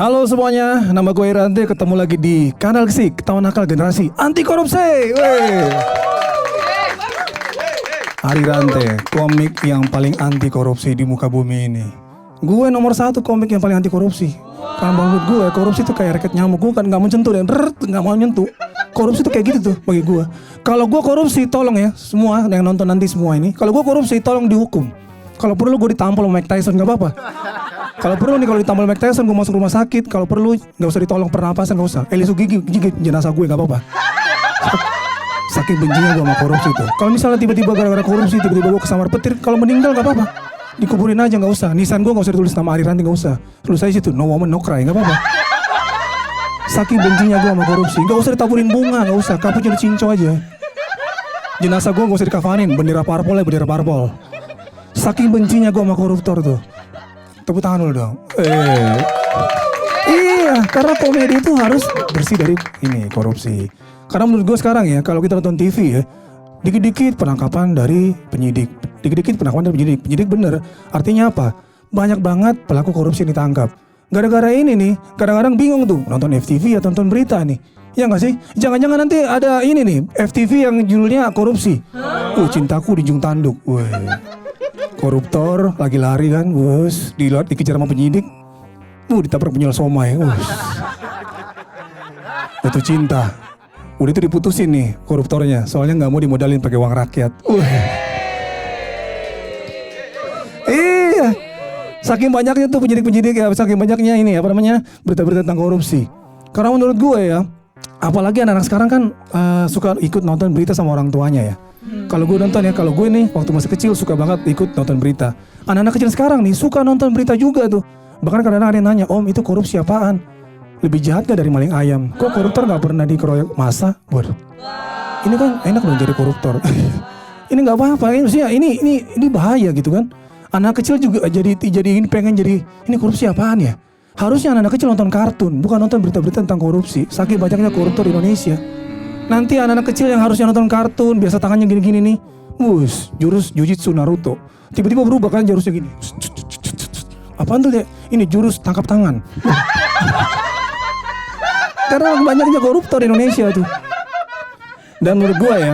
Halo semuanya, nama gue Irante, ketemu lagi di Kanal Gesik, Ketawa Nakal Generasi Anti Korupsi. Ari Rante, komik yang paling anti korupsi di muka bumi ini. Gue nomor 1 komik yang paling anti korupsi. Karena menurut gue, korupsi itu kayak raket nyamuk. Gue kan gak mau nyentuh dan gak mau nyentuh. Korupsi itu kayak gitu tuh bagi gue. Kalau gue korupsi, tolong ya, semua yang nonton nanti semua ini. Kalau gue korupsi, tolong dihukum. Kalau perlu gue ditampol sama Mike Tyson, gak apa-apa. Kalau perlu nih, kalau ditampol Mike Tyson, gue masuk rumah sakit. Kalau perlu, gak usah ditolong pernapasan, gak usah. Elisu gigi jenazah gue, gak apa-apa. Saking bencinya gue sama korupsi tuh. Kalau misalnya tiba-tiba gara-gara korupsi, tiba-tiba gue kesamar petir, kalau meninggal gak apa-apa. Dikuburin aja, gak usah. Nisan gue gak usah ditulis nama Ari Ranti, gak usah. Tulis aja situ, no woman, no cry, gak apa-apa. Saking bencinya gue sama korupsi, gak usah ditaburin bunga, gak usah. Kaputnya dicinco aja. Jenazah gue gak usah dikafanin, bendera parpol ya, bendera parpol. Saking bencinya gue sama koruptor tuh. Tepuk tangan dulu dong. Iya, karena komedi itu harus bersih dari ini korupsi. Karena menurut gue sekarang ya, kalau kita nonton TV ya, dikit-dikit penangkapan dari penyidik, dikit-dikit penangkapan dari penyidik. Penyidik bener. Artinya apa? Banyak banget pelaku korupsi yang ditangkap. Gara-gara ini nih, kadang-kadang bingung tuh nonton FTV atau nonton berita nih. Ya nggak sih? Jangan-jangan nanti ada ini nih, FTV yang judulnya korupsi. Cintaku di ujung tanduk. Koruptor lagi lari kan, dikejar sama penyidik, ditabrak penjual somai, jatuh cinta, udah itu diputusin nih koruptornya, soalnya nggak mau dimodalin pakai uang rakyat. Iya, saking banyaknya tuh penyidik-penyidik ya, saking banyaknya ini apa namanya berita-berita tentang korupsi. Karena menurut gue ya, apalagi anak-anak sekarang kan suka ikut nonton berita sama orang tuanya ya. Kalau gue nonton ya, kalau gue nih waktu masih kecil suka banget ikut nonton berita. Anak-anak kecil sekarang nih suka nonton berita juga tuh. Bahkan kadang-kadang ada yang nanya, Om itu korupsi apaan? Lebih jahat gak dari maling ayam? Kok koruptor gak pernah dikeroyok massa? Waduh, ini kan enak dong jadi koruptor. Ini gak apa-apa, ini bahaya gitu kan. Anak kecil juga jadi ini pengen jadi, ini korupsi apaan ya? Harusnya anak-anak kecil nonton kartun, bukan nonton berita-berita tentang korupsi. Saking banyaknya koruptor di Indonesia. Nanti anak-anak kecil yang harusnya nonton kartun, biasa tangannya gini-gini nih, jurus Jujutsu Naruto, tiba-tiba berubah kan jurusnya gini. Apaan tuh ya? Ini jurus tangkap tangan. Karena banyaknya koruptor di Indonesia tuh. Dan menurut gue ya,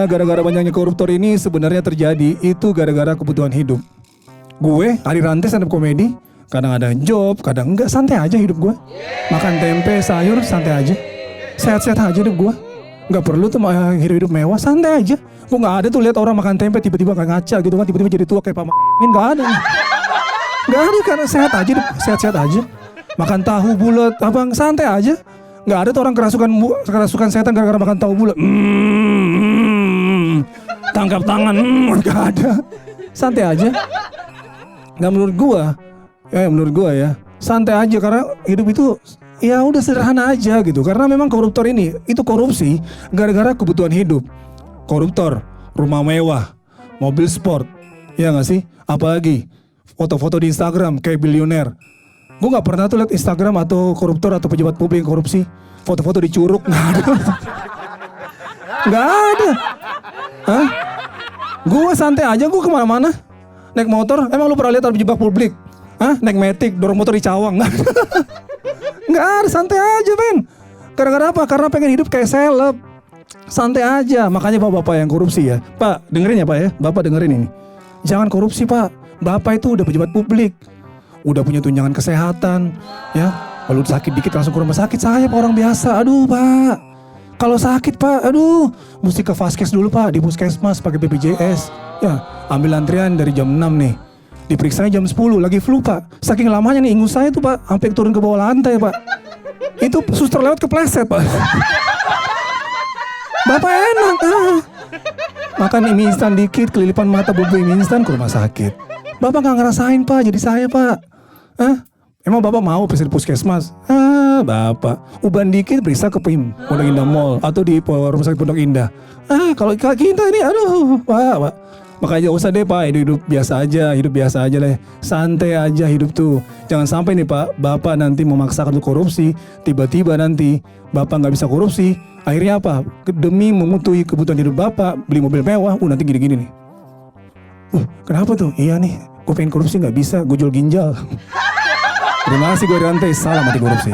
gara-gara banyaknya koruptor ini sebenarnya terjadi itu gara-gara kebutuhan hidup. Gue, Ari Rantes stand up komedi, kadang ada job, kadang enggak, santai aja hidup gue. Makan tempe, sayur, santai aja. Sehat-sehat aja hidup gue. Gak perlu tuh hidup mewah, santai aja. Gue gak ada tuh lihat orang makan tempe tiba-tiba gak ngaca gitu kan, tiba-tiba jadi tua kayak Pak M***in, gak ada. Gak ada, karena sehat aja, sehat-sehat aja. Makan tahu bulat, abang santai aja. Gak ada tuh orang kerasukan setan gara-gara makan tahu bulat. Tangkap tangan, gak ada. Santai aja. Gak menurut gue ya, santai aja karena hidup itu ya udah sederhana aja gitu. Karena memang koruptor ini itu korupsi gara-gara kebutuhan hidup. Koruptor, rumah mewah, mobil sport, ya nggak sih? Apalagi foto-foto di Instagram kayak bilioner. Gue nggak pernah tuh lihat Instagram atau koruptor atau pejabat publik yang korupsi foto-foto di Curug, nggak ada. Nggak ada. Hah? Gue santai aja, gue kemana-mana naik motor. Emang lu pernah lihat orang pejabat publik? Hah? Naik metik, dorong motor di Cawang? Nggak ada, santai aja men. Gara-gara apa? Karena pengen hidup kayak seleb. Santai aja. Makanya bapak-bapak yang korupsi ya, Pak dengerin ya Pak ya, Bapak dengerin ini. Jangan korupsi Pak. Bapak itu udah pejabat publik, udah punya tunjangan kesehatan ya. Kalau sakit dikit langsung ke rumah sakit. Saya Pak orang biasa, aduh Pak, kalau sakit Pak, aduh mesti ke Vaskes dulu Pak, di puskesmas pakai BPJS ya. Ambil antrian dari jam 6 nih, diperiksanya jam 10, lagi flu Pak. Saking lamanya nih ingus saya tuh Pak, sampai turun ke bawah lantai Pak. Itu suster lewat kepleset Pak. Bapak enak makan mie instan dikit, kelilipan mata bubuk mie instan ke rumah sakit. Bapak gak ngerasain Pak, jadi saya Pak. Emang Bapak mau pergi puskesmas? Bapak uban dikit periksa ke PIM Pondok Indah Mall atau di rumah sakit Pondok Indah. Kalau kita ini aduh Pak. Makanya usah deh Pak, hidup biasa aja lah. Santai aja hidup tuh. Jangan sampai nih Pak, Bapak nanti memaksakan untuk korupsi, tiba-tiba nanti Bapak gak bisa korupsi. Akhirnya apa? Demi memenuhi kebutuhan hidup Bapak, beli mobil mewah, nanti gini-gini nih. Kenapa tuh? Iya nih, gue pengen korupsi gak bisa, gue jual ginjal. Terima kasih gue Dante, salam anti korupsi.